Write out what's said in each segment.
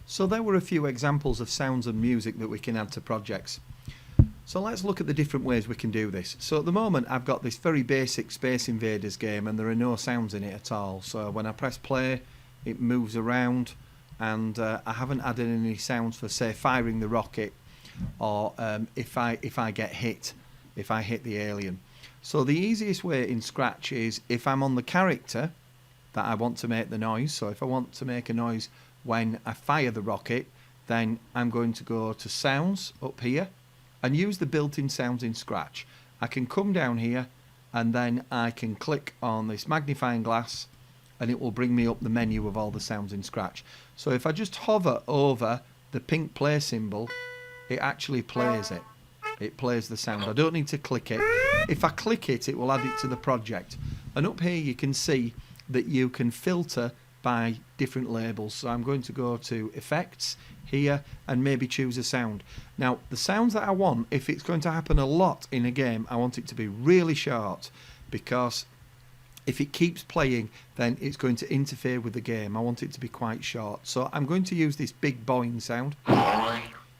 So there were a few examples of sounds and music that we can add to projects. So let's look at the different ways we can do this. So at the moment I've got this very basic Space Invaders game and there are no sounds in it at all. So when I press play it moves around, and I haven't added any sounds for, say, firing the rocket, or if I get hit, if I hit the alien. So the easiest way in Scratch is if I'm on the character that I want to make the noise. So if I want to make a noise when I fire the rocket, then I'm going to go to Sounds up here and use the built-in sounds in Scratch. I can come down here and then I can click on this magnifying glass and it will bring me up the menu of all the sounds in Scratch. So if I just hover over the pink play symbol, it actually plays it. It plays the sound. I don't need to click it. If I click it, it will add it to the project. And up here you can see that you can filter by different labels. So I'm going to go to Effects here and maybe choose a sound. Now the sounds that I want, if it's going to happen a lot in a game, I want it to be really short, because if it keeps playing then it's going to interfere with the game. I want it to be quite short. So I'm going to use this big boing sound.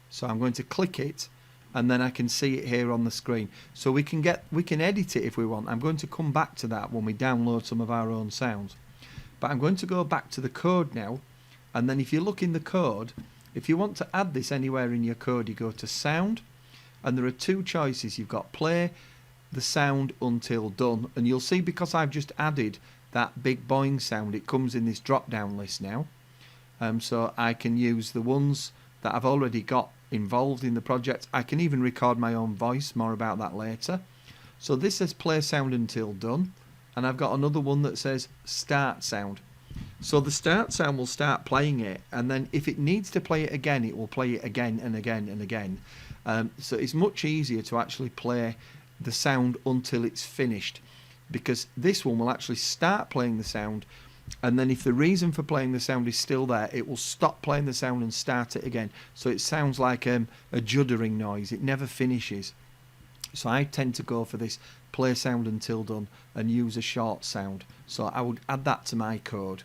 So I'm going to click it and then I can see it here on the screen. So we can edit it if we want. I'm going to come back to that when we download some of our own sounds. But I'm going to go back to the code now, and then if you look in the code, if you want to add this anywhere in your code, you go to Sound, and there are two choices. You've got Play the sound until done, and you'll see because I've just added that big boing sound, it comes in this drop down list now. So I can use the ones that I've already got involved in the project. I can even record my own voice, more about that later. So this says Play sound until done, and I've got another one that says Start sound. So the start sound will start playing it, and then if it needs to play it again, it will play it again and again and again. So it's much easier to actually play the sound until it's finished, because this one will actually start playing the sound, and then if the reason for playing the sound is still there, it will stop playing the sound and start it again. So it sounds like a juddering noise. It never finishes. So I tend to go for this play sound until done and use a short sound. So I would add that to my code.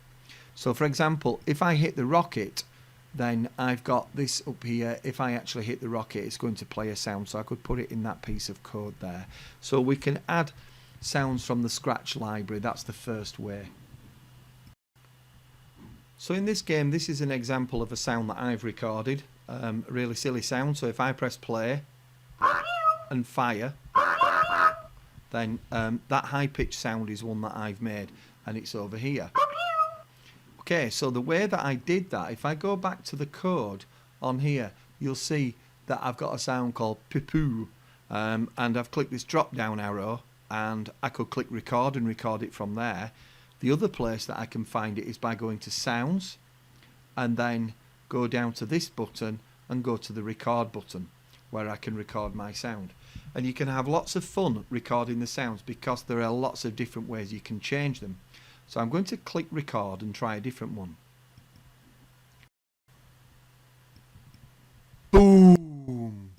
So for example, if I hit the rocket, then I've got this up here. If I actually hit the rocket, it's going to play a sound. So I could put it in that piece of code there. So we can add sounds from the Scratch library. That's the first way. So in this game, this is an example of a sound that I've recorded. A really silly sound. So if I press play and fire, then that high-pitched sound is one that I've made, and it's over here. Okay, so the way that I did that, if I go back to the code on here, you'll see that I've got a sound called poo-poo, and I've clicked this drop-down arrow, and I could click record and record it from there. The other place that I can find it is by going to Sounds, and then go down to this button and go to the record button, where I can record my sound. And you can have lots of fun recording the sounds because there are lots of different ways you can change them. So I'm going to click record and try a different one. Boom!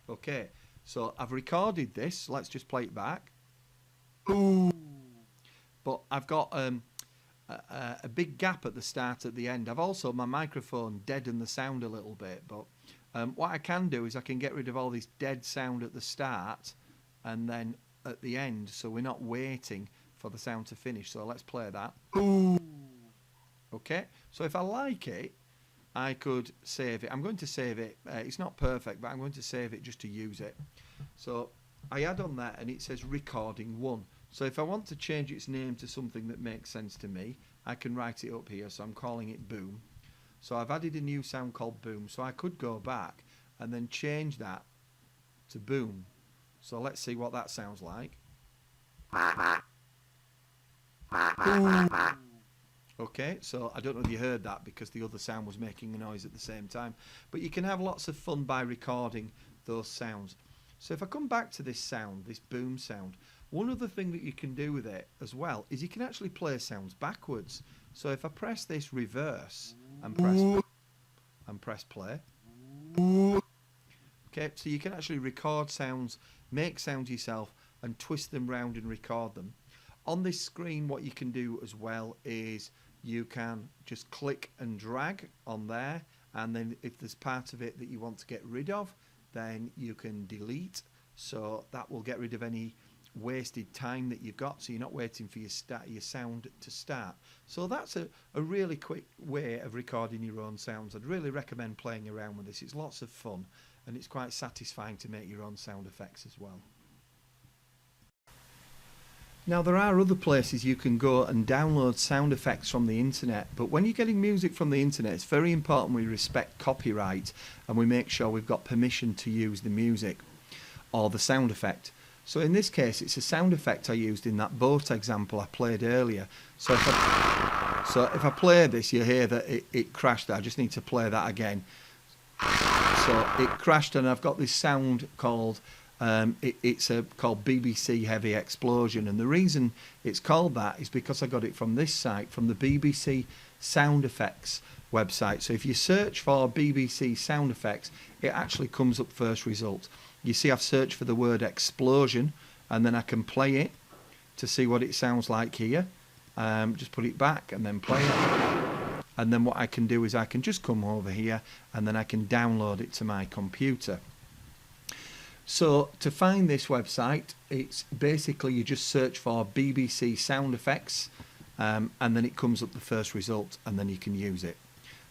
Okay, so I've recorded this. Let's just play it back. Boom! But I've got a big gap at the start, at the end. I've also, my microphone deadened the sound a little bit, but what I can do is I can get rid of all this dead sound at the start and then at the end, so we're not waiting for the sound to finish. So let's play that. Okay, so if I like it, I could save it. I'm going to save it. It's not perfect, but I'm going to save it just to use it. So I add on that and it says recording 1. So if I want to change its name to something that makes sense to me, I can write it up here. So I'm calling it Boom. So I've added a new sound called Boom. So I could go back and then change that to Boom. So let's see what that sounds like. Boom. Okay, so I don't know if you heard that because the other sound was making a noise at the same time. But you can have lots of fun by recording those sounds. So if I come back to this sound, this boom sound, one other thing that you can do with it as well is you can actually play sounds backwards. So if I press this reverse and press play, okay, so you can actually record sounds, make sounds yourself and twist them round and record them. On this screen, what you can do as well is you can just click and drag on there, and then if there's part of it that you want to get rid of, then you can delete. So that will get rid of any wasted time that you've got, so you're not waiting for your sound to start. So that's a really quick way of recording your own sounds. I'd really recommend playing around with this. It's lots of fun and it's quite satisfying to make your own sound effects as well. Now there are other places you can go and download sound effects from the internet, but when you're getting music from the internet, it's very important we respect copyright and we make sure we've got permission to use the music or the sound effect. So in this case, it's a sound effect I used in that boat example I played earlier. So if I play this, you hear that it crashed. I just need to play that again. So it crashed, and I've got this sound called called BBC Heavy Explosion, and the reason it's called that is because I got it from this site, from the BBC Sound Effects website. So if you search for BBC Sound Effects, it actually comes up first result. You see I've searched for the word explosion, and then I can play it to see what it sounds like here. Just put it back and then play it. And then what I can do is I can just come over here and then I can download it to my computer. So to find this website, it's basically you just search for BBC Sound Effects, and then it comes up the first result, and then you can use it.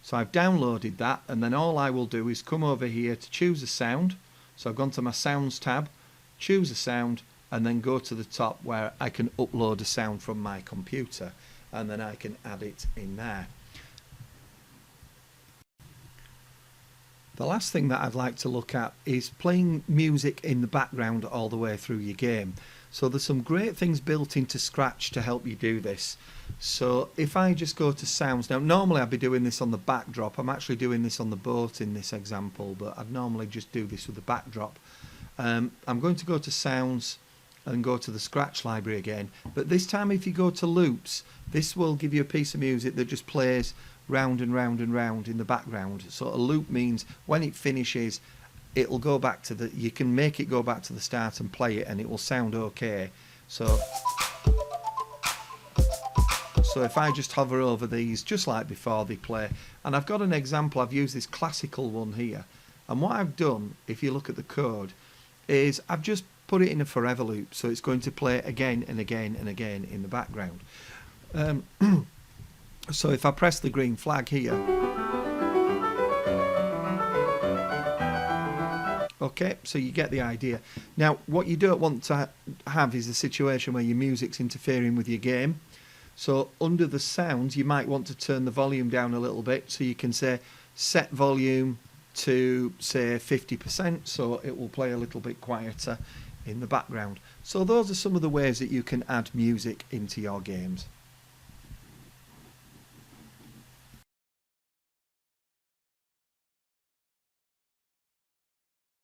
So I've downloaded that, and then all I will do is come over here to choose a sound. So I've gone to my sounds tab, choose a sound, and then go to the top where I can upload a sound from my computer, and then I can add it in there. The last thing that I'd like to look at is playing music in the background all the way through your game. So there's some great things built into Scratch to help you do this. So if I just go to sounds, now normally I'd be doing this on the backdrop. I'm actually doing this on the boat in this example, but I'd normally just do this with the backdrop. I'm going to go to sounds and go to the Scratch library again, but this time if you go to loops, this will give you a piece of music that just plays round and round and round in the background. So a loop means when it finishes, it'll go back to you can make it go back to the start and play it, and it will sound okay. So if I just hover over these just like before, they play. And I've got an example, I've used this classical one here, and what I've done, if you look at the code, is I've just put it in a forever loop, so it's going to play again and again and again in the background. So if I press the green flag here, okay, so you get the idea. Now what you don't want to have is a situation where your music's interfering with your game. So under the sounds, you might want to turn the volume down a little bit, so you can say set volume to say 50%, so it will play a little bit quieter in the background. So those are some of the ways that you can add music into your games.